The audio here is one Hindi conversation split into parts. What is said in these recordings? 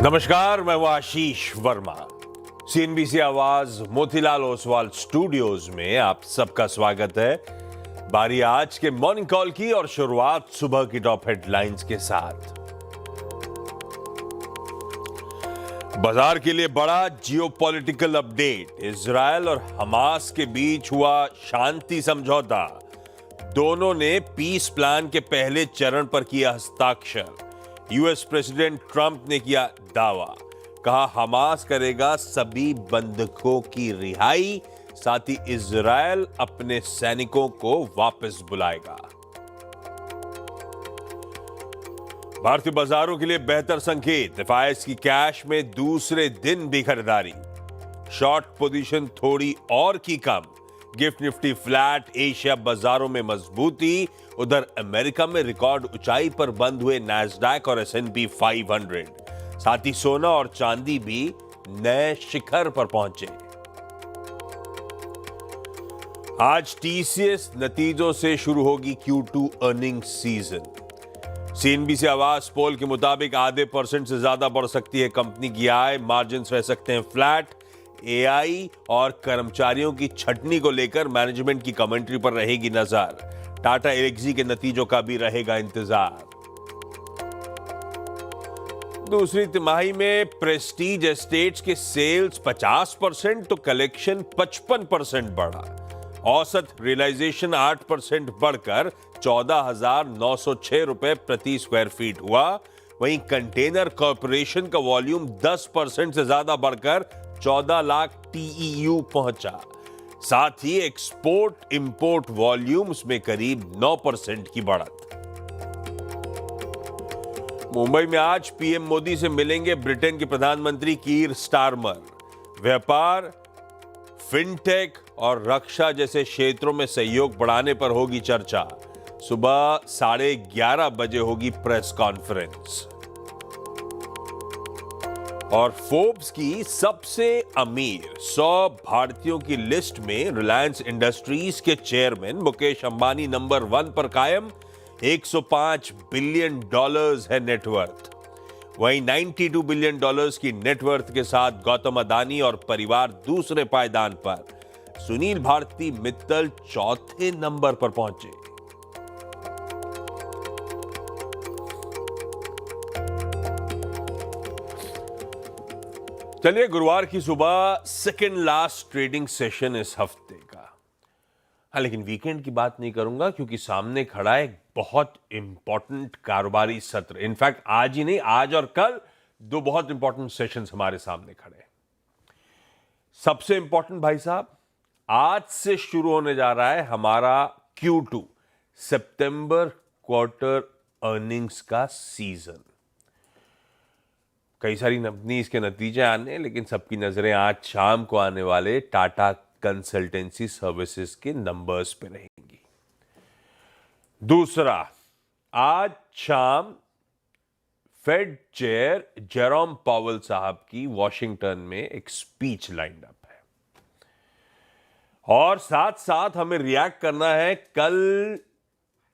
नमस्कार, मैं हूं आशीष वर्मा। सीएनबीसी आवाज मोतीलाल ओसवाल स्टूडियोज में आप सबका स्वागत है। बारी आज के मॉर्निंग कॉल की और शुरुआत सुबह की टॉप हेडलाइंस के साथ। बाजार के लिए बड़ा जियोपॉलिटिकल अपडेट। इजरायल और हमास के बीच हुआ शांति समझौता। दोनों ने पीस प्लान के पहले चरण पर किया हस्ताक्षर। यूएस प्रेसिडेंट ट्रंप ने किया दावा, कहा हमास करेगा सभी बंधकों की रिहाई, साथ ही इजरायल अपने सैनिकों को वापस बुलाएगा। भारतीय बाजारों के लिए बेहतर संकेत। एफआईएस की कैश में दूसरे दिन भी खरीदारी। शॉर्ट पोजीशन थोड़ी और की कम। GIFT Nifty flat. एशिया बाजारों में मजबूती। उधर अमेरिका में रिकॉर्ड ऊंचाई पर बंद हुए नैस्डैक और S&P 500। साथ ही सोना और चांदी भी नए शिखर पर पहुंचे। आज टीसीएस नतीजों से शुरू होगी Q2 अर्निंग सीजन। सीएनबीसी आवाज पोल के मुताबिक आधे % से ज्यादा बढ़ सकती है कंपनी की आय। मार्जिन रह सकते हैं फ्लैट। एआई और कर्मचारियों की छटनी को लेकर मैनेजमेंट की कमेंट्री पर रहेगी नजर। टाटा एल्क्सी के नतीजों का भी रहेगा इंतजार। दूसरी तिमाही में प्रेस्टीज एस्टेट्स के सेल्स 50% तो कलेक्शन 55% बढ़ा। औसत रियलाइजेशन 8% बढ़कर 14,906 रुपए प्रति स्क्वायर फीट हुआ। वहीं कंटेनर कॉर्पोरेशन का वॉल्यूम 10% से ज्यादा बढ़कर 14 लाख TEU पहुंचा। साथ ही एक्सपोर्ट इंपोर्ट वॉल्यूम्स में करीब 9% की बढ़त। मुंबई में आज पीएम मोदी से मिलेंगे ब्रिटेन के प्रधानमंत्री कीर स्टारमर। व्यापार, फिनटेक और रक्षा जैसे क्षेत्रों में सहयोग बढ़ाने पर होगी चर्चा। सुबह 11:30 बजे होगी प्रेस कॉन्फ्रेंस। और फोर्ब्स की सबसे अमीर 100 भारतीयों की लिस्ट में रिलायंस इंडस्ट्रीज के चेयरमैन मुकेश अंबानी नंबर 1 पर कायम। $105 बिलियन है नेटवर्थ। वहीं $92 बिलियन की नेटवर्थ के साथ गौतम अदानी और परिवार दूसरे पायदान पर। सुनील भारती मित्तल चौथे नंबर पर पहुंचे। चलिए, गुरुवार की सुबह सेकेंड लास्ट ट्रेडिंग सेशन इस हफ्ते का। हाँ, लेकिन वीकेंड की बात नहीं करूंगा क्योंकि सामने खड़ा है एक बहुत इंपॉर्टेंट कारोबारी सत्र। इनफैक्ट आज ही नहीं, आज और कल 2 बहुत इंपॉर्टेंट सेशंस हमारे सामने खड़े हैं। सबसे इंपॉर्टेंट भाई साहब, आज से शुरू होने जा रहा है हमारा Q2 सितंबर क्वार्टर अर्निंग्स का सीजन। कई सारी कंपनीज के नतीजे आने, लेकिन सबकी नजरें आज शाम को आने वाले टाटा कंसल्टेंसी सर्विसेज के नंबर्स पे रहेंगी। दूसरा, आज शाम फेड चेयर जेरोम पावेल साहब की वॉशिंगटन में एक स्पीच लाइंड अप है। और साथ साथ हमें रिएक्ट करना है कल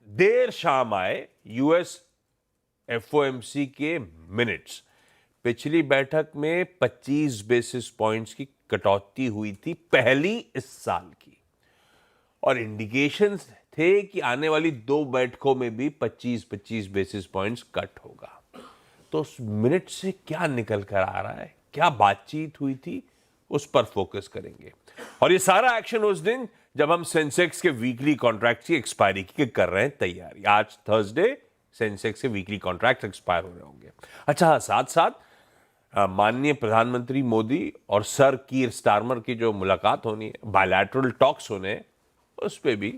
देर शाम आए यूएस FOMC के मिनट्स। पिछली बैठक में 25 बेसिस पॉइंट्स की कटौती हुई थी, पहली इस साल की। और इंडिकेशंस थे कि आने वाली 2 बैठकों में भी 25-25 बेसिस पॉइंट्स कट होगा। तो उस मिनट से क्या निकल कर आ रहा है, क्या बातचीत हुई थी, उस पर फोकस करेंगे। और ये सारा एक्शन उस दिन जब हम सेंसेक्स के वीकली कॉन्ट्रैक्ट की एक्सपायरी की कर रहे हैं तैयारी। आज थर्सडे सेंसेक्स के वीकली कॉन्ट्रैक्ट एक्सपायर हो रहे होंगे। अच्छा, साथ साथ माननीय प्रधानमंत्री मोदी और सर कीर स्टारमर की जो मुलाकात होनी है, बायलैटरल टॉक्स होने, उस पर भी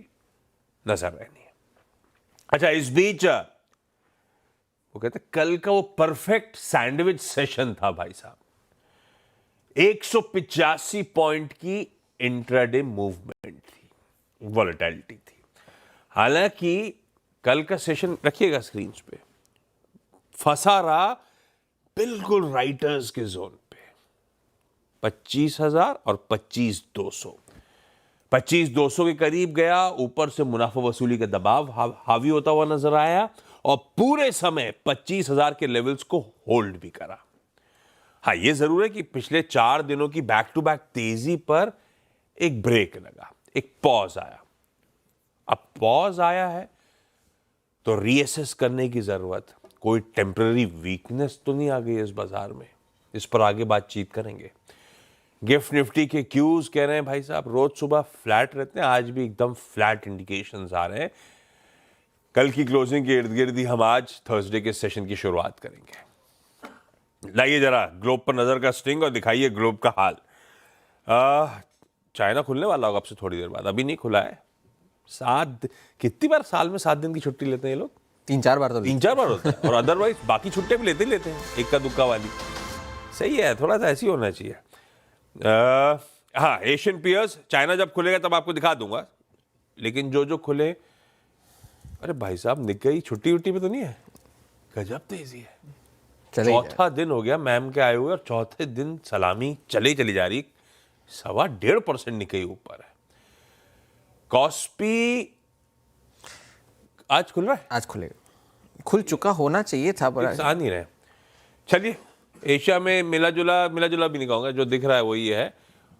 नजर रहनी है। अच्छा, इस बीच वो कहते कल का वो परफेक्ट सैंडविच सेशन था भाई साहब। 185 पॉइंट की इंट्राडे मूवमेंट थी, वॉलेटिलिटी थी। हालांकि कल का सेशन रखिएगा स्क्रीन पे, फंसा रहा बिल्कुल राइटर्स के जोन पे। 25,000 और 25,200 25,200 के करीब गया। ऊपर से मुनाफा वसूली का दबाव हावी होता हुआ नजर आया और पूरे समय 25,000 के लेवल्स को होल्ड भी करा। हाँ, ये जरूर है कि पिछले 4 दिनों की बैक टू बैक तेजी पर एक ब्रेक लगा, एक पॉज आया। अब पॉज आया है तो रीअसेस करने की जरूरत, कोई टेम्पररी वीकनेस तो नहीं आ गई इस बाजार में, इस पर आगे बातचीत करेंगे। गिफ्ट निफ्टी के क्यूज कह रहे हैं भाई साहब रोज सुबह फ्लैट रहते हैं, आज भी एकदम फ्लैट इंडिकेशंस आ रहे हैं। कल की क्लोजिंग के इर्द गिर्द ही हम आज थर्सडे के सेशन की शुरुआत करेंगे। लाइए जरा ग्लोब पर नजर का स्टिंग और दिखाइए ग्लोब का हाल। चाइना खुलने वाला होगा अब से थोड़ी देर बाद, अभी नहीं खुला है। कितनी बार साल में 7 दिन की छुट्टी लेते हैं ये लोग? 3-4 बार तो 3-4 बार होता है, और अदरवाइज बाकी छुट्टियां भी लेते ही लेते हैं, इक्का दुक्का वाली। सही है, थोड़ा सा ऐसी होना चाहिए। हाँ, एशियन पियर्स, चाइना जब खुलेगा तब आपको दिखा दूंगा, लेकिन जो खुले, अरे भाई साहब निक्केई छुट्टी उट्टी में तो नहीं है, गजब तेजी है। चौथा दिन हो गया मैम के आए हुए और चौथे दिन सलामी चली जा रही, 1.25% निक्केई ऊपर है। कॉस्पी आज खुल रहा है, आज खुलेगा, खुल चुका होना चाहिए था पर आ नहीं रहे। चलिए, एशिया में मिला जुला भी नहीं कहूंगा, जो दिख रहा है वही है,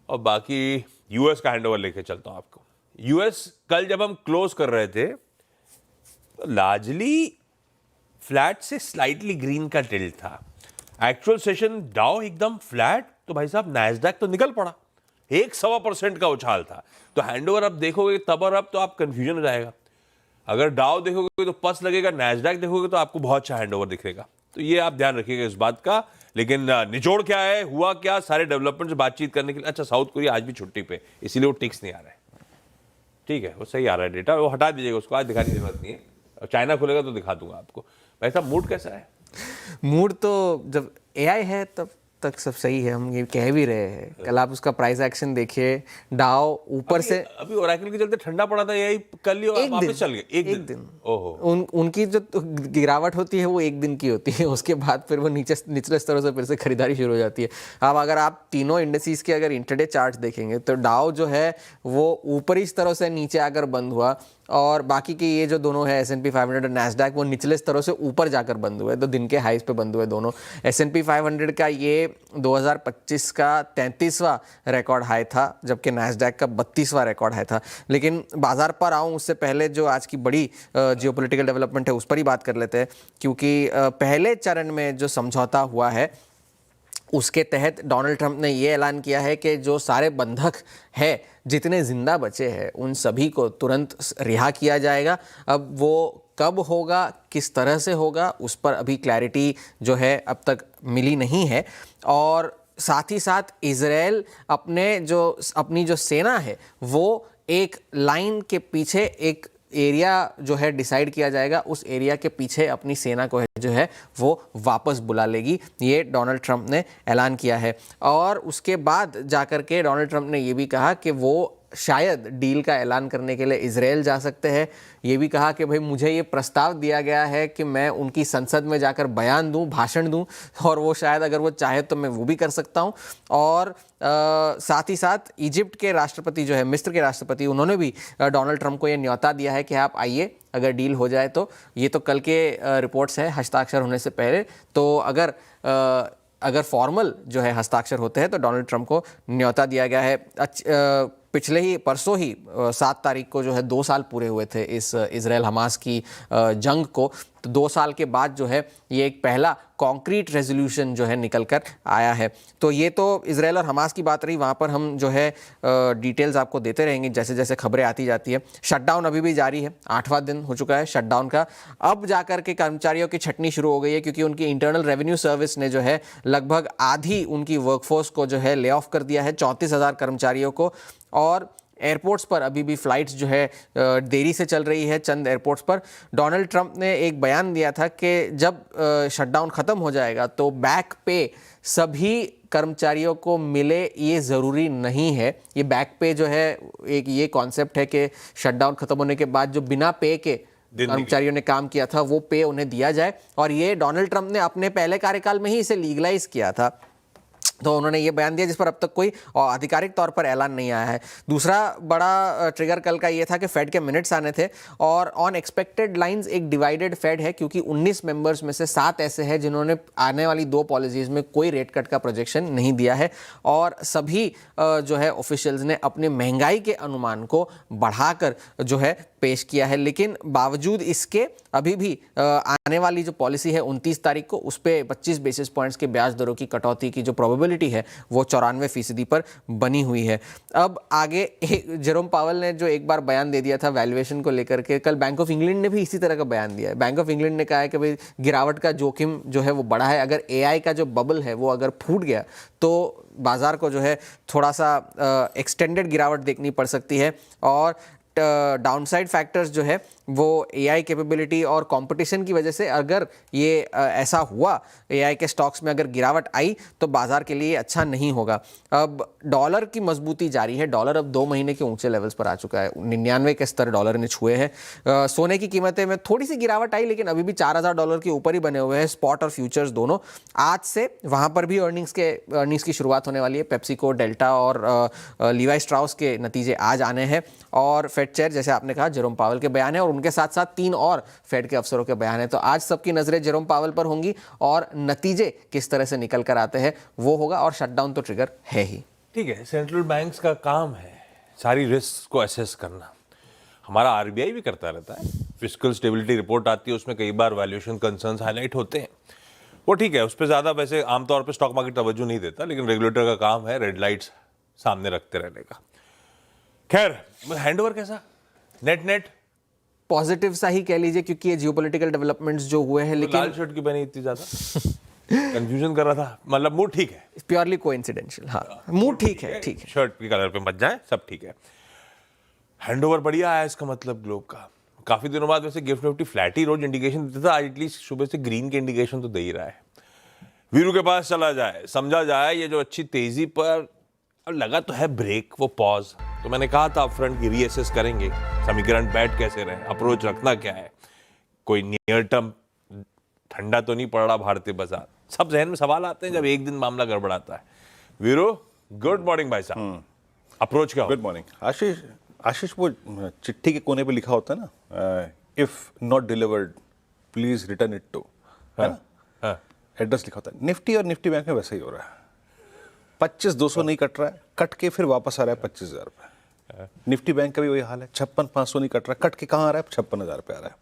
और बाकी यूएस का हैंडओवर लेके चलता हूं आपको। यूएस कल जब हम क्लोज कर रहे थे तो लार्जली फ्लैट से स्लाइटली ग्रीन का टिल्ट था। एक्चुअल सेशन डाउ एकदम फ्लैट, तो भाई साहब नैस्डैक तो निकल पड़ा, 1.25% का उछाल था। तो हैंडओवर अब देखोगे तब और अब तो आप कंफ्यूजन हो जाएगा। अगर डाउ देखोगे तो पस लगेगा, नैस्डैक देखोगे तो आपको बहुत अच्छा हैंडओवर दिखेगा। तो ये आप ध्यान रखिएगा इस बात का। लेकिन निचोड़ क्या है, हुआ क्या, सारे डेवलपमेंट से बातचीत करने के लिए। अच्छा, साउथ कोरिया आज भी छुट्टी पे, इसीलिए वो टिक्स नहीं आ रहा है। ठीक है, वो सही आ रहा है डेटा, वो हटा दीजिएगा उसको, आज दिखाने की जरूरत नहीं है। और चाइना खुलेगा तो दिखा दूंगा आपको। भाई साहब मूड कैसा है? मूड तो जब एआई है तब तक सब सही है, हम ये कह भी रहे हैं। कल आप उसका प्राइस एक्शन देखिए, डाउ ऊपर से अभी ओरेकल के चलते ठंडा पड़ा था, यही कल ही वापस चल गए। एक दिन ओहो, उनकी जो गिरावट होती है वो एक दिन की होती है, उसके बाद फिर वो निचले स्तरों से फिर से खरीदारी शुरू हो जाती है। अब अगर आप तीनों इंडेक्सेस के अगर इंटरडे चार्ट देखेंगे तो डाउ जो है वो ऊपरी स्तरों से नीचे आकर बंद हुआ, और बाकी के ये जो दोनों है S&P 500 और नैस्डैक वो निचले स्तरों से ऊपर जाकर बंद हुए, तो दिन के हाईज पे बंद हुए दोनों। S&P 500 का ये 2025 का 33वां रिकॉर्ड हाई था, जबकि नैस्डैक का 32वां रिकॉर्ड हाई था। लेकिन बाजार पर आऊँ उससे पहले जो आज की बड़ी जियोपॉलिटिकल डेवलपमेंट है उस पर ही बात कर लेते हैं, क्योंकि पहले चरण में जो समझौता हुआ है उसके तहत डोनाल्ड ट्रंप ने ये ऐलान किया है कि जो सारे बंधक है, जितने जिंदा बचे हैं, उन सभी को तुरंत रिहा किया जाएगा। अब वो कब होगा, किस तरह से होगा, उस पर अभी क्लैरिटी जो है अब तक मिली नहीं है। और साथ ही साथ इजराइल अपनी जो सेना है वो एक लाइन के पीछे एक एरिया जो है डिसाइड किया जाएगा, उस एरिया के पीछे अपनी सेना को जो है वो वापस बुला लेगी, ये डोनाल्ड ट्रंप ने ऐलान किया है। और उसके बाद जाकर के डोनाल्ड ट्रंप ने ये भी कहा कि वो शायद डील का ऐलान करने के लिए इजराइल जा सकते हैं। ये भी कहा कि भाई मुझे ये प्रस्ताव दिया गया है कि मैं उनकी संसद में जाकर बयान दूं, भाषण दूं, और वो शायद अगर वो चाहे तो मैं वो भी कर सकता हूं। और साथ ही साथ इजिप्ट के राष्ट्रपति जो है, मिस्र के राष्ट्रपति, उन्होंने भी डोनाल्ड ट्रंप को ये न्योता दिया है कि आप आइए, अगर डील हो जाए तो। ये तो कल के रिपोर्ट्स है, हस्ताक्षर होने से पहले। तो अगर फॉर्मल जो है हस्ताक्षर होते हैं तो डोनाल्ड ट्रंप को न्योता दिया गया है। पिछले ही परसों ही 7 तारीख को जो है 2 साल पूरे हुए थे इस इजराइल हमास की जंग को। तो 2 साल के बाद जो है ये एक पहला कॉन्क्रीट रेजोल्यूशन जो है निकल कर आया है। तो ये तो इजराइल और हमास की बात रही, वहाँ पर हम जो है डिटेल्स आपको देते रहेंगे जैसे जैसे खबरें आती जाती है। शटडाउन अभी भी जारी है, 8वां दिन हो चुका है शटडाउन का। अब जाकर के कर्मचारियों की छटनी शुरू हो गई है, क्योंकि उनकी इंटरनल रेवेन्यू सर्विस ने जो है लगभग आधी उनकी वर्कफोर्स को जो है ले ऑफ कर दिया है, 34,000 कर्मचारियों को। और एयरपोर्ट्स पर अभी भी फ्लाइट्स जो है देरी से चल रही है चंद एयरपोर्ट्स पर। डोनाल्ड ट्रंप ने एक बयान दिया था कि जब शटडाउन ख़त्म हो जाएगा तो बैक पे सभी कर्मचारियों को मिले, ये ज़रूरी नहीं है। ये बैक पे जो है एक ये कॉन्सेप्ट है कि शटडाउन ख़त्म होने के बाद जो बिना पे के कर्मचारियों ने काम किया था वो पे उन्हें दिया जाए। और ये डोनाल्ड ट्रंप ने अपने पहले कार्यकाल में ही इसे लीगलाइज किया था। तो उन्होंने ये बयान दिया जिस पर अब तक कोई आधिकारिक तौर पर ऐलान नहीं आया है। दूसरा बड़ा ट्रिगर कल का ये था कि फेड के मिनट्स आने थे और ऑन एक्सपेक्टेड लाइंस एक डिवाइडेड फेड है, क्योंकि 19 मेंबर्स में से 7 ऐसे हैं जिन्होंने आने वाली 2 पॉलिसीज में कोई रेट कट का प्रोजेक्शन नहीं दिया है और सभी जो है ऑफिशियल्स ने अपने महंगाई के अनुमान को बढ़ाकर जो है पेश किया है। लेकिन बावजूद इसके अभी भी आने वाली जो पॉलिसी है 29 तारीख को, उस पर 25 बेसिस पॉइंट्स के ब्याज दरों की कटौती की जो प्रोबेबिलिटी है वो 94% पर बनी हुई है। अब आगे जेरोम पावेल ने जो एक बार बयान दे दिया था वैल्यूएशन को लेकर के, कल बैंक ऑफ इंग्लैंड ने भी इसी तरह का बयान दिया है। बैंक ऑफ इंग्लैंड ने कहा है कि भाई गिरावट का जोखिम जो है वो बड़ा है, अगर एआई का जो बबल है वो अगर फूट गया तो बाजार को जो है थोड़ा सा एक्सटेंडेड गिरावट देखनी पड़ सकती है। और डाउनसाइड फैक्टर्स जो है वो एआई कैपेबिलिटी और कंपटीशन की वजह से, अगर ये ऐसा हुआ एआई के स्टॉक्स में अगर गिरावट आई तो बाजार के लिए अच्छा नहीं होगा। अब डॉलर की मजबूती जारी है, डॉलर अब 2 महीने के ऊंचे लेवल्स पर आ चुका है, 99 के स्तर डॉलर ने छुए हैं। सोने की कीमतें में थोड़ी सी गिरावट आई लेकिन अभी भी $4000 के ऊपर ही बने हुए हैं, स्पॉट और फ्यूचर्स दोनों। आज से वहां पर भी अर्निंग्स की शुरुआत होने वाली है। पेप्सिको, डेल्टा और लीवाई स्ट्राउस के नतीजे आज आने हैं और फेड चेयर जैसे आपने कहा जेरोम पावेल के बयान है और उनके साथ साथ 3 और फेड के अफसरों के बयान है। तो आज सबकी नजरें जेरोम पावेल पर होंगी और नतीजे किस तरह से निकल कर आते हैं वो होगा, और शटडाउन तो ट्रिगर है ही। ठीक है, सेंट्रल बैंक्स का काम है सारी रिस्क को असेस करना। हमारा आरबीआई भी करता रहता है, फिस्कल स्टेबिलिटी रिपोर्ट आती है, उसमें कई बार वैल्यूएशन कंसर्न्स हाईलाइट होते हैं, वो ठीक है, उस पर ज़्यादा वैसे आमतौर पर स्टॉक मार्केट तवज्जो नहीं देता, लेकिन रेगुलेटर का काम है रेड लाइट्स सामने रखते रहने का। खैर, हैंडओवर कैसा, नेट पॉजिटिव सा ही कह लीजिए, क्योंकि ये जियोपॉलिटिकल डेवलपमेंट्स जो हुए हैं। लेकिन लाल शर्ट की बनी इतनी ज्यादा कंफ्यूजन कर रहा था, मतलब मूड ठीक है, प्योरली कोइंसिडेंशियल। हाँ, मूड ठीक है, ठीक है, शर्ट के कलर पे मत जाए, सब ठीक है। हैंडओवर बढ़िया आया इसका मतलब ग्लोब का। काफी दिनों बाद वैसे गिफ्ट निफ्टी फ्लैट ही रोज इंडिकेशन देता था, आज एटलीस्ट सुबह से ग्रीन के इंडिकेशन तो दे ही रहा है। वीरू के पास चला जाए, समझा जाए ये जो अच्छी तेजी पर अब लगा तो है ब्रेक, वो पॉज, तो मैंने कहा था अपफ्रंट की रीअसेस करेंगे, समीकरण बैठ कैसे रहे, अप्रोच रखना क्या है, कोई नियर टर्म ठंडा तो नहीं पड़ रहा भारतीय बाजार। सब जहन में सवाल आते हैं जब एक दिन मामला गड़बड़ाता है। वीरू, गुड मॉर्निंग भाई साहब, अप्रोच क्या हो? Good morning Ashish. वो चिट्ठी के कोने पे लिखा होता है ना, if not delivered please return it to, है ना, एड्रेस लिखा होता है। निफ्टी और निफ्टी बैंक में वैसा ही हो रहा है, 25,200 नहीं कट रहा है, कट के फिर वापस आ रहा है 25,000 रुपये। निफ्टी बैंक का भी वही हाल है, 56,500 नहीं कट रहा, कट के कहाँ आ रहा है, 56,000 पे आ रहा है।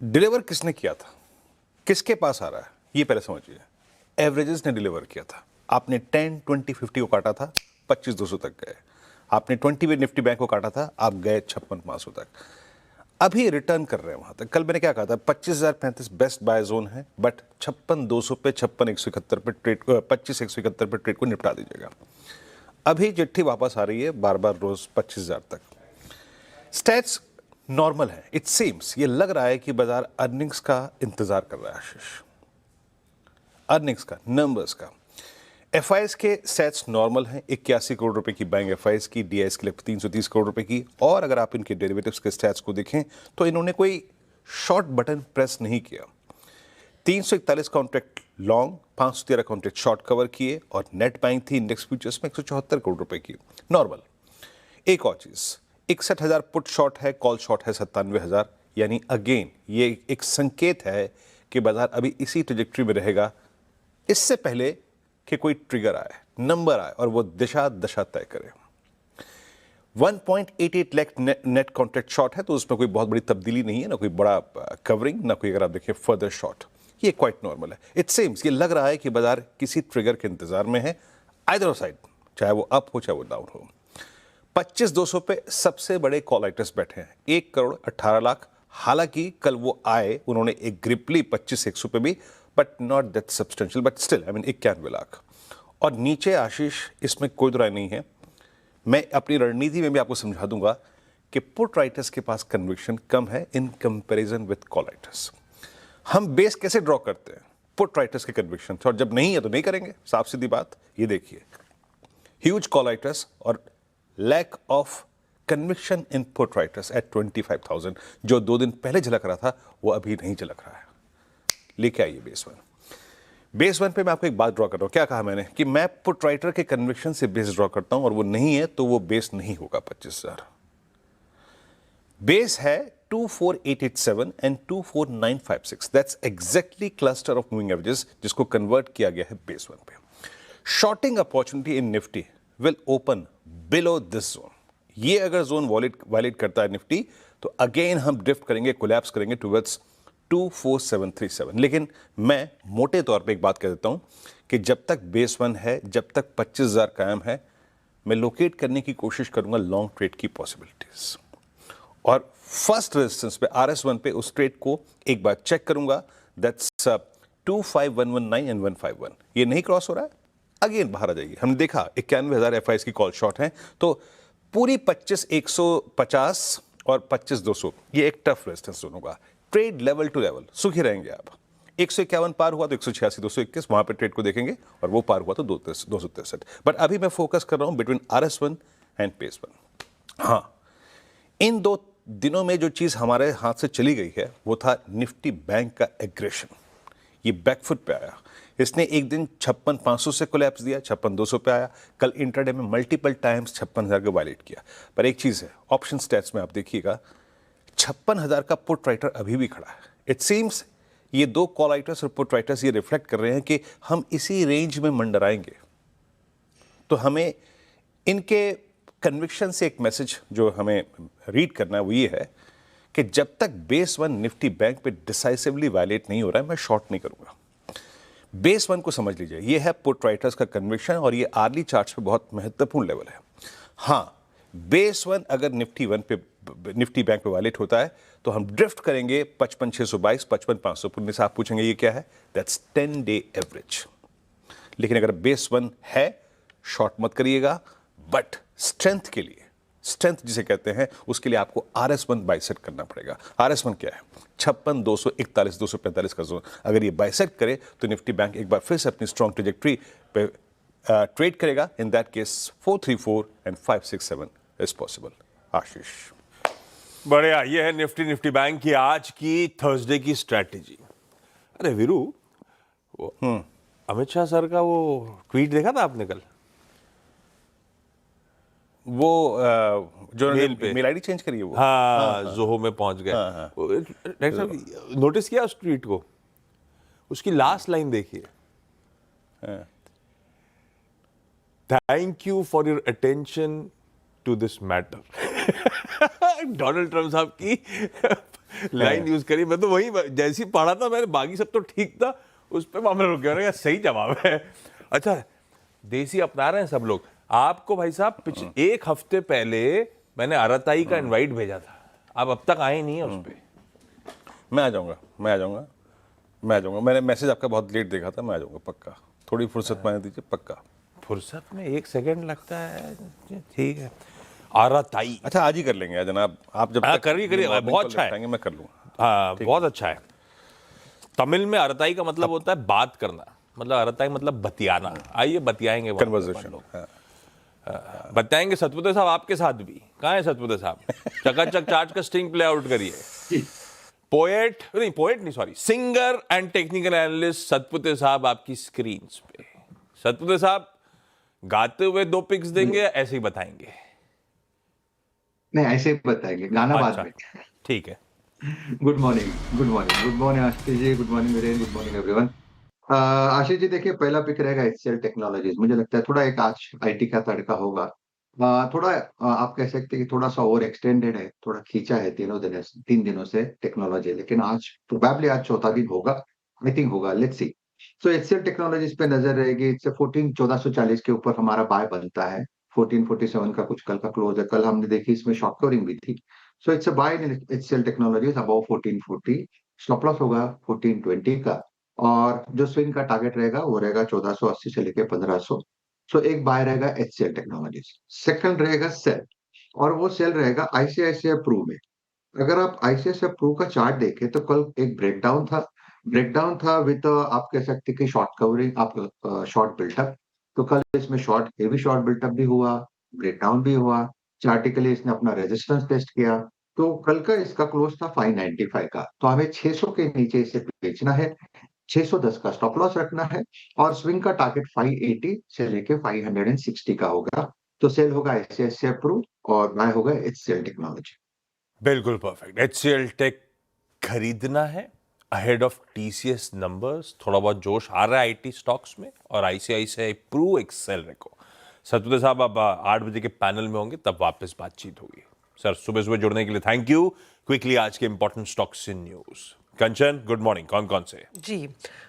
डिलीवर किसने किया था, किसके पास आ रहा है, ये पहले समझिए। एवरेजेस ने डिलीवर किया था, आपने 10, 20, 50 को काटा था, 25,200 तक गए। आपने 20 में निफ्टी बैंक को काटा था, आप गए 56,500 तक। अभी रिटर्न कर रहे हैं वहां तक। कल मैंने क्या कहा था, 25,035 बेस्ट बाय जोन है, बट 56,200 पे, 56,171 पे ट्रेड, 25,171 पे ट्रेड को निपटा दीजिएगा। अभी चिट्ठी वापस आ रही है बार बार रोज 25,000 तक। स्टैट्स नॉर्मल है, इट सीम्स, ये लग रहा है कि बाजार अर्निंग्स का इंतजार कर रहा है आशीष, अर्निंग्स का, नंबर्स का। एफआईएस के स्टैट्स नॉर्मल हैं, 81 करोड़ रुपए की बैंक एफआईएस की, डीआईएस के लिए 330 करोड़ रुपए की। और अगर आप इनके डेरिवेटिव्स के स्टैट्स को देखें तो इन्होंने कोई शॉर्ट बटन प्रेस नहीं किया। 341 contract long, 513 contract short cover किए और नेट बाइंग थी इंडेक्स फ्यूचर्स में 174 करोड़ रुपए की, नॉर्मल। एक और चीज, 61,000 पुट शॉर्ट है, कॉल शॉर्ट है 97,000, यानी अगेन ये एक संकेत है कि बाजार अभी इसी ट्रेजेक्टरी में रहेगा, इससे पहले कि कोई ट्रिगर आए, नंबर आए और वो दिशा दशा तय करे। 1.88 लाख नेट कॉन्ट्रैक्ट शॉर्ट है, तो उसमें कोई बहुत बड़ी तब्दीली नहीं है, ना कोई बड़ा कवरिंग, ना कोई अगर आप देखिए फर्दर शॉर्ट, ये क्वाइट नॉर्मल है। इट सेम्स, ये लग रहा है कि बाजार किसी ट्रिगर के इंतजार में है, आइदर साइड, चाहे वो अप हो चाहे वो डाउन हो। 25,200 पे सबसे बड़े कॉल राइटर्स बैठे हैं, 1,18,00,000। हालांकि कल वो आए, उन्होंने एक ग्रिप ली 25,100 पे भी, but not that substantial, but still I mean 91 lakh. और नीचे आशीष, इसमें कोई राय नहीं है, मैं अपनी रणनीति में भी आपको समझा दूंगा कि पुट राइटर्स के पास कन्विक्शन कम है in comparison with call writers. हम बेस कैसे ड्रॉ करते हैं, पुट राइटर्स के कन्विक्शन, और जब नहीं है तो नहीं करेंगे, साफ सीधी बात। ये देखिए, ह्यूज कॉल राइटर्स और lack of conviction in put writers at 25,000, जो 2 दिन पहले झलक रहा था वो अभी नहीं झलक रहा है। लेके आइए बेस वन। बेस वन पे मैं आपको एक बात ड्रॉ कर रहा हूँ, क्या कहा मैंने कि मैं पुट राइटर के कन्विक्शन से बेस ड्रॉ करता हूं और वो नहीं है तो वो बेस नहीं होगा 25,000। बेस है 24887 and 24956, that's exactly cluster of moving averages जिसको कन्वर्ट किया गया है बेस वन पे। Shorting opportunity in Nifty will open below this zone. ये अगर जोन वायलेट करता है निफ्टी तो अगेन हम ड्रिफ्ट करेंगे, कोलैप्स करेंगे टुवर्ड्स 24737। लेकिन मैं मोटे तौर पे एक बात कह देता हूं कि जब तक बेस वन है, जब तक 25,000 कायम है, मैं लोकेट करने की कोशिश करूंगा लॉन्ग ट्रेड की पॉसिबिलिटीज। और फर्स्ट रेजिस्टेंस पे RS1 पे उस ट्रेड को एक बार चेक करूंगा, दैट्स 25119 एंड 151। ये नहीं क्रॉस हो रहा है, अगेन बाहर आ जाइए। हमने देखा 91,000 FIs की कॉल शॉर्ट है, तो पूरी 25,150 और 25,200 ये एक टफ रेजिस्टेंस जोन होगा। ट्रेड लेवल टू लेवल सुखी रहेंगे आप। 151 पार हुआ तो 186 221 वहां पे ट्रेड को देखेंगे, और वो पार हुआ तो 263। बट अभी मैं फोकस कर रहा हूं between RS1 and base one. हाँ, इन 2 दिनों में जो चीज हमारे हाथ से चली गई है वो था निफ्टी बैंक का एग्रेशन। ये बैकफुट पे आया, इसने एक दिन 56,500 से कोलैप्स दिया, 56,200 पे आया, कल इंट्राडे में मल्टीपल टाइम्स 56,000 को वायलेट किया। पर एक चीज है, ऑप्शन स्टैट्स में आप देखिएगा 56,000 का पुट राइटर अभी भी खड़ा है। इट सीम्स ये 2 कॉल राइटर्स और पुट राइटर्स ये रिफ्लेक्ट कर रहे हैं कि हम इसी रेंज में मंडराएंगे। तो हमें इनके कन्विक्शन से एक मैसेज जो हमें रीड करना है वो ये है कि जब तक बेस वन निफ्टी बैंक पे डिसाइसिवली वायलेट नहीं हो रहा है, मैं शॉर्ट नहीं करूंगा। बेस वन को समझ लीजिए, ये है पुट राइटर्स का कन्विक्शन और ये आर्ली चार्ट्स पे बहुत महत्वपूर्ण लेवल है। हाँ, बेस वन अगर निफ्टी बैंक पे वायलेट होता है तो हम ड्रिफ्ट करेंगे 55,622, 55,500। आप पूछेंगे ये क्या है, दैट्स 10 डे एवरेज। लेकिन अगर बेस वन है, शॉर्ट मत करिएगा, बट स्ट्रेंथ के लिए, स्ट्रेंथ जिसे कहते हैं, उसके लिए आपको RS1 बाइसेट करना पड़ेगा। RS1 क्या है, 56,200, 41,245 का जोन। अगर ये बाइसेट करे तो निफ्टी बैंक एक बार फिर से अपनी स्ट्रॉन्ग ट्रेजेक्ट्री पे ट्रेड करेगा। In that case 434 and 567 is possible. Ashish, बढ़िया। ये है निफ्टी बैंक की आज की थर्सडे की स्ट्रैटेजी। अरे वीरू, वो अमित शाह सर का वो ट्वीट देखा था आपने कल? वो जो मेल पे मेल आईडी चेंज करी है वो। हाँ, जोहो में पहुंच गए। डायरेक्टर साहब, नोटिस किया उस ट्वीट को? उसकी लास्ट लाइन देखिए, thank you for your attention to this matter. Donald Trump साहब की लाइन यूज करी। मैं तो वही जैसी पढ़ा था मैंने, बाकी सब तो ठीक था, उस पर मामला रुक गया। सही जवाब है। अच्छा, देसी अपना रहे हैं सब लोग। आपको भाई साहब एक हफ्ते पहले मैंने अरताई का इनवाइट भेजा था, आप अब तक आए नहीं है उस पर। मैं आ जाऊंगा। मैंने मैसेज आपका बहुत लेट देखा था, मैं आ जाऊंगा पक्का। थोड़ी फुर्सत मांग दीजिए, पक्का। फुर्सत में 1 सेकंड लगता है, ठीक है। अरताई, अच्छा, आज ही कर लेंगे जनाब, आप जब तक करिए, बहुत अच्छा है। मैं कर लूंगा। हाँ, बहुत अच्छा है। तमिल में अरताई का मतलब होता है बात करना, मतलब अरताई मतलब बतियाना। आइए बतियाएंगे, कन्वर्सेशन। बताएंगे। सतपुते साहब आपके साथ भी कहाँ है? सतपुते साहब चकाचक चार्ज का स्टिंग प्ले आउट करिए। पोएट नहीं, sorry, singer and technical analyst Satpute साहब आपकी स्क्रीन पे। सतपुते साहब गाते हुए 2 पिक्स देंगे, ऐसे ही बताएंगे? नहीं, ऐसे ही बताएंगे, गाना बाद में। ठीक है। Good morning Ashish ji, good morning Viren, good morning everyone. Ashish ji, देखिए, पहला पिक रहेगा HCL टेक्नोलॉजीज। मुझे लगता है थोड़ा एक आज IT का तड़का होगा। थोड़ा आप कह सकते हैं कि थोड़ा सा ओवर एक्सटेंडेड है, थोड़ा खींचा है 3 दिनों से टेक्नोलॉजी, लेकिन आज प्रोबेबली आज चौथा दिन होगा, आई थिंक होगा, let's see. So HCL technologies पे नजर रहेगी। इससे 14,1440 के ऊपर हमारा बाय बनता है। 1447 का कुछ कल का क्लोज है, कल हमने देखी, इसमें शॉर्ट कवरिंग भी थी। So it's a buy in HCL technologies above 1440। Stop loss होगा 1420 का, और जो स्विंग का टारगेट रहेगा वो रहेगा 1480 से लेके 1500। सो एक बाय रहेगा HCL टेक्नोलॉजीज। सेकंड रहेगा सेल, और वो सेल रहेगा ICICI प्रू में। अगर आप ICICI प्रू का चार्ट देखें तो कल एक ब्रेकडाउन था विद, आप कह सकते हैं कि शॉर्ट कवरिंग, आप शॉर्ट बिल्टअप। तो कल इसमें हेवी शॉर्ट बिल्टअप भी हुआ, ब्रेकडाउन भी हुआ। चार्टिकली इसने अपना रेजिस्टेंस टेस्ट किया। तो कल का इसका क्लोज था 595 का, तो हमें 600 के नीचे इसे बेचना है। 610 का स्टॉप लॉस रखना है और स्विंग का टारगेट 580 से लेके 560 का होगा। तो सेल होगा एचसीएल प्रो और बाय होगा एचसीएल टेक्नोलॉजी। बिल्कुल परफेक्ट। एचसीएल टेक खरीदना है अहेड ऑफ टीसीएस नंबर्स। थोड़ा बहुत जोश आ रहा है आईटी स्टॉक्स में, और आईसीआईसीआई प्रू एक्सेल रेको। सतपुते साहब अब 8 बजे के पैनल में होंगे, तब वापस बातचीत होगी। सर सुबह सुबह जुड़ने के लिए थैंक यू। क्विकली आज के important stocks in news. Kanchan, good morning. कौन कौन से? जी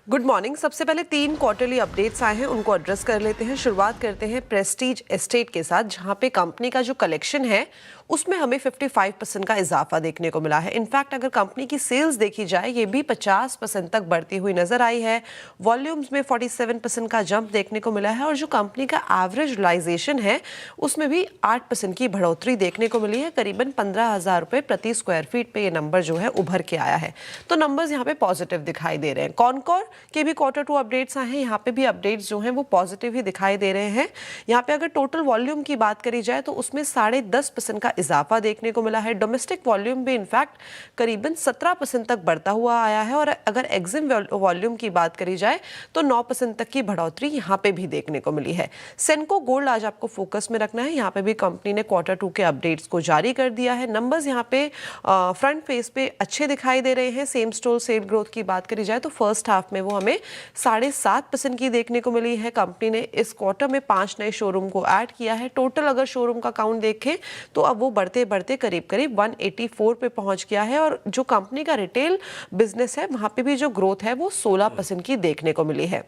गुड मॉर्निंग। सबसे पहले 3 क्वार्टरली अपडेट्स आए हैं, उनको एड्रेस कर लेते हैं। शुरुआत करते हैं प्रेस्टीज एस्टेट के साथ, जहां पे कंपनी का जो कलेक्शन है उसमें हमें 55% का इजाफा देखने को मिला है। इनफैक्ट अगर कंपनी की सेल्स देखी जाए, ये भी 50% तक बढ़ती हुई नजर आई है। वॉल्यूम्स में 47% का जंप देखने को मिला है, और जो कंपनी का एवरेज रियलाइजेशन है उसमें भी 8% की बढ़ोतरी देखने को मिली है। करीबन 15,000 रुपए प्रति स्क्वायर फीट पे ये नंबर जो है उभर के आया है। तो नंबर्स यहाँ पे पॉजिटिव दिखाई दे रहे हैं। कॉनकोर के भी क्वार्टर 2 अपडेट्स आए हैं, यहाँ पे भी अपडेट्स जो हैं वो पॉजिटिव ही दिखाई दे रहे हैं। यहाँ पे अगर टोटल वॉल्यूम की बात करी जाए तो उसमें 10.5% का इजाफा देखने को मिला है। डोमेस्टिक वॉल्यूम भी इनफैक्ट करीबन 17% तक बढ़ता हुआ आया है, और अगर एग्जिम वॉल्यूम की बात करी जाए तो 9% तक की बढ़ोतरी यहाँ पे भी देखने को मिली है। सेनको गोल्ड आज आपको फोकस में रखना है। यहाँ पे भी कंपनी ने क्वार्टर 2 के अपडेट्स को जारी कर दिया है। नंबर्स यहाँ पे फ्रंट फेस पे अच्छे दिखाई दे रहे हैं। सेम स्टोर सेल ग्रोथ की बात करी जाए तो फर्स्ट हाफ में वो हमें 7.5% की देखने को मिली है। कंपनी ने इस क्वार्टर में 5 नए शोरूम को ऐड किया है। टोटल अगर शोरूम का काउंट देखें तो अब वो बढ़ते बढ़ते करीब करीब 184 पे पहुंच गया है, और जो कंपनी का रिटेल बिजनेस है वहां पे भी जो ग्रोथ है वो 16% की देखने को मिली है।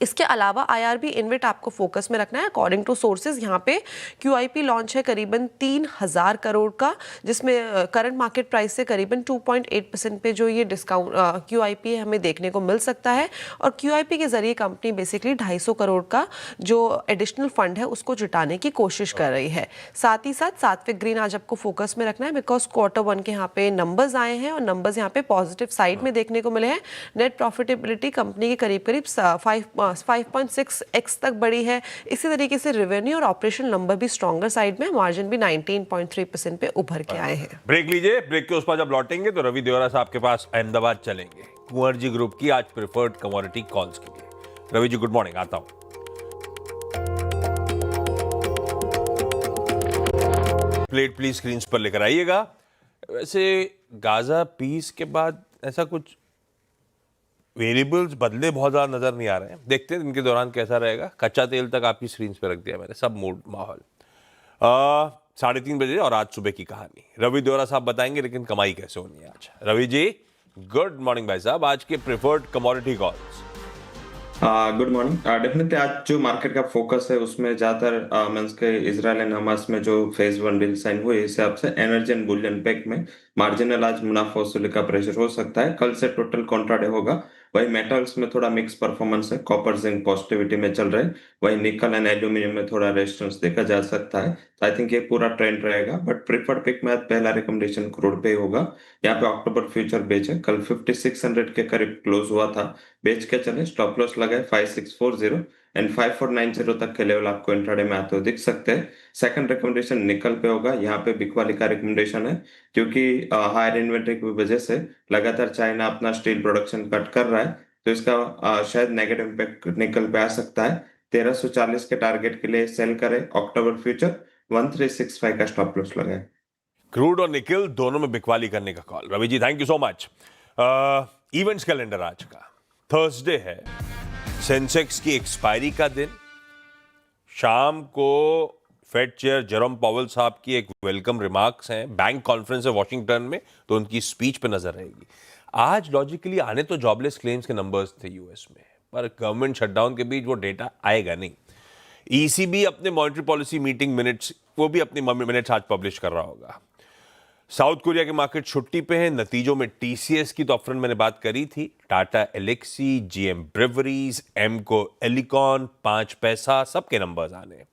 इसके अलावा आईआरबी इन्वेट आपको फोकस में रखना है। अकॉर्डिंग टू सोर्सेज यहाँ पे क्यूआईपी लॉन्च है करीबन 3,000 करोड़ का, जिसमें करंट मार्केट प्राइस से करीबन 2.8% पे जो ये डिस्काउंट क्यूआईपी है हमें देखने को मिल सकता है। और क्यूआईपी के जरिए कंपनी बेसिकली 250 करोड़ का जो एडिशनल फंड है उसको जुटाने की कोशिश कर रही है। साथ ही साथ सात्विक ग्रीन आज आपको फोकस में रखना है, बिकॉज क्वार्टर 1 के यहाँ पे नंबर्स आए हैं और नंबर्स यहाँ पे पॉजिटिव साइड में देखने को मिले हैं। नेट प्रॉफिटेबिलिटी कंपनी के करीब करीब 5.6x तक बढ़ी है। इसी तरीके से रेवेन्यू और ऑपरेशन नंबर भी स्ट्रॉन्गर साइड में, मार्जिन भी 19.3% पे उभर के आए हैं। ब्रेक लीजिए। ब्रेक के उस पर जब लौटेंगे तो रवि देवरा साहब के पास अहमदाबाद चलेंगे, कुंवर जी ग्रुप की आज प्रेफर्ड कमोडिटी कॉल्स के लिए। Ravi ji good morning. आता हूं। प्लेट प्लीज स्क्रीन पर लेकर आइएगा। वैसे गाजा पीस के बाद ऐसा कुछ वेरिएबल्स बदले बहुत ज्यादा नजर नहीं आ रहे हैं। देखते हैं इनके दौरान कैसा रहेगा। कच्चा तेल तक आपकी स्क्रीन पे रख दिया मैंने, सब मूड माहौल। 3:30 बजे और आज सुबह की कहानी रवि देवरा साहब बताएंगे, लेकिन कमाई कैसे होनी है आज। रवि जी गुड मॉर्निंग भाई साहब। आज के preferred commodity calls. Good morning. Definitely आज जो मार्केट का फोकस है उसमें ज्यादातर मींस के इजराइल एंड हमास में जो फेज 1 डील साइन हुए, इस हिसाब से एनर्जी एंड बुलियन पैक में मार्जिनल आज मुनाफा वसूली का प्रेशर हो सकता है। कल से टोटल कॉन्ट्राडे होगा। वही मेटल्स में थोड़ा मिक्स परफॉर्मेंस है। कॉपर जिंक पॉजिटिविटी में चल रहे, वही निकल एंड एल्यूमिनियम में थोड़ा रेजिस्टेंस देखा जा सकता है। तो आई थिंक ये पूरा ट्रेंड रहेगा। बट प्रीफर्ड पिक में आज पहला रिकमेंडेशन क्रूड पे होगा। यहाँ पे अक्टूबर फ्यूचर बेच है, कल 5600 के करीब क्लोज हुआ था। बेच के चले, स्टॉप लॉस लगाए 5640 एंड 5490 तक के लेवल आपको इंट्राडे में आते हुए दिख सकते हैं। सेकंड रिकमेंडेशन निकल पे होगा। यहाँ पे बिकवाली का रिकमेंडेशन है, क्योंकि हायर इन्वेंट्री की वजह से लगातार चाइना अपना स्टील प्रोडक्शन कट कर रहा है, तो इसका शायद नेगेटिव इम्पैक्ट निकल पे आ सकता है। 1340 के टारगेट के लिए सेल करें। अक्टूबर फ्यूचर 1365 का स्टॉप लॉस लगाए। क्रूड और निकल दोनों में बिकवाली करने का call. Ravi ji thank you so much. Events calendar आज का थर्सडे है, सेंसेक्स की एक्सपायरी का दिन। शाम को फेड चेयर जेरोम पावेल साहब की एक वेलकम रिमार्क्स हैं, बैंक कॉन्फ्रेंस है वॉशिंगटन में, तो उनकी स्पीच पे नजर रहेगी। आज लॉजिकली आने तो जॉबलेस क्लेम्स के नंबर्स थे यूएस में, पर गवर्नमेंट शटडाउन के बीच वो डेटा आएगा नहीं। ईसीबी अपने मॉनेटरी पॉलिसी मीटिंग मिनट्स, वो भी अपनी मिनट्स आज पब्लिश कर रहा होगा। साउथ कोरिया के मार्केट छुट्टी पे हैं। नतीजों में टीसीएस की तो अपफ्रंट मैंने बात करी थी, Tata Alexei, GM breweries, एमको Elecon, 5 पैसा, सबके नंबर्स आने।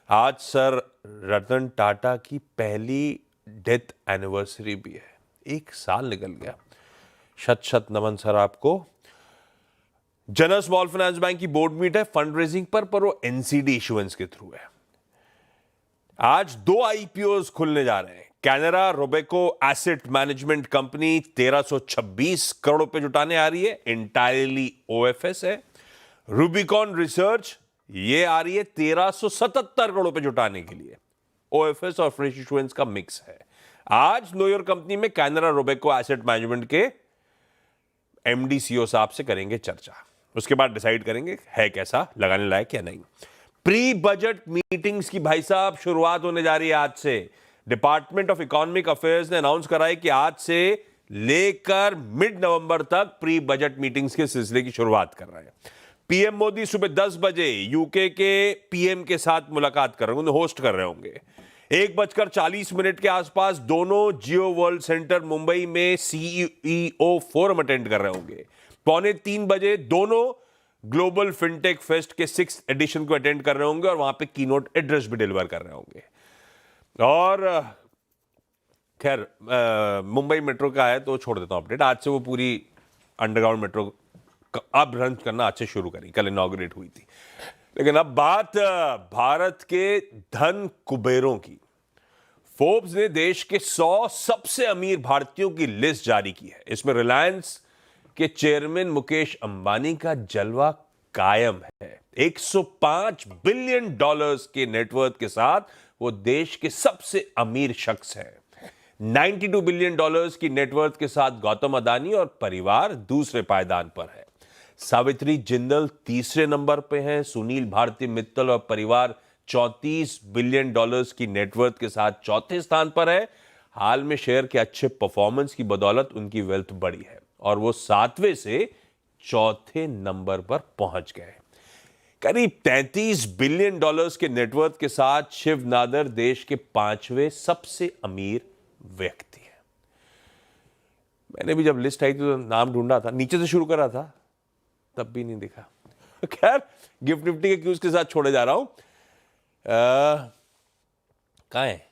आज सर रतन टाटा की पहली डेथ एनिवर्सरी भी है। 1 साल निकल गया। शत शत नमन सर आपको। जनरल स्मॉल फाइनेंस बैंक की बोर्ड मीट है फंड रेजिंग पर वो एनसीडी इशुएंस के थ्रू है। आज 2 आईपीओस खुलने जा रहे हैं। Canara Robeco asset management company 1326 crore रुपए जुटाने आ रही है, इंटायरली ओएफएस है। रूबिकॉन रिसर्च ये आ रही है 1377 करोड़ रुपए जुटाने के लिए, ओएफएस और फ्रेश इशुएंस का मिक्स है। आज नो योर कंपनी में कैनरा रोबेको एसेट मैनेजमेंट के एमडी सीईओ साहब से करेंगे चर्चा, उसके बाद डिसाइड करेंगे है कैसा, लगाने लायक या नहीं। प्री बजट मीटिंग्स की भाई साहब शुरुआत होने जा रही है आज से। डिपार्टमेंट ऑफ इकोनॉमिक अफेयर्स ने अनाउंस करा है कि आज से लेकर मिड नवंबर तक प्री बजट मीटिंग्स के सिलसिले की शुरुआत कर रहे हैं। पीएम मोदी सुबह 10 बजे यूके के पीएम के साथ मुलाकात कर रहे होंगे, होस्ट कर रहे होंगे। 1:40 के आसपास दोनों जियो वर्ल्ड सेंटर मुंबई में सीईओ फोरम अटेंड कर रहे होंगे। 2:45 बजे दोनों ग्लोबल फिनटेक फेस्ट के 6th एडिशन को अटेंड कर रहे होंगे और वहां पे कीनोट एड्रेस भी डिलीवर कर रहे होंगे। और खैर मुंबई मेट्रो का है तो छोड़ देता हूं अपडेट। आज से वो पूरी अंडरग्राउंड मेट्रो अब रन करना आज से शुरू करी, कल इनॉग्रेट हुई थी। लेकिन अब बात भारत के धन कुबेरों की। फोर्ब्स ने देश के 100 सबसे अमीर भारतीयों की लिस्ट जारी की है। इसमें रिलायंस के चेयरमैन मुकेश अंबानी का जलवा कायम है। 105 बिलियन डॉलर्स के नेटवर्थ के साथ वो देश के सबसे अमीर शख्स हैं। 92 बिलियन डॉलर्स की नेटवर्थ के साथ गौतम अदानी और परिवार दूसरे पायदान पर है। सावित्री जिंदल तीसरे नंबर पे हैं। सुनील भारती मित्तल और परिवार 34 बिलियन डॉलर्स की नेटवर्थ के साथ चौथे स्थान पर है। हाल में शेयर के अच्छे परफॉर्मेंस की बदौलत उनकी वेल्थ बढ़ी है और वो 7वें से चौथे नंबर पर पहुंच गए। करीब 33 बिलियन डॉलर्स के नेटवर्थ के साथ शिव नादर देश के 5वें सबसे अमीर व्यक्ति हैं। मैंने भी जब लिस्ट आई थी तो नाम ढूंढा था, नीचे से शुरू करा था, तब भी नहीं दिखा। खैर गिफ्ट निफ्टी के क्यूज के साथ छोड़े जा रहा हूं। कहाँ है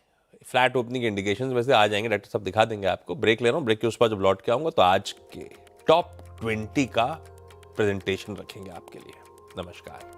फ्लैट ओपनिंग इंडिकेशंस? वैसे आ जाएंगे, डॉक्टर साहब दिखा देंगे आपको। ब्रेक ले रहा हूं, ब्रेक के उस पर जब लौट के आऊंगा तो आज के टॉप 20 का प्रेजेंटेशन रखेंगे आपके लिए। नमस्कार।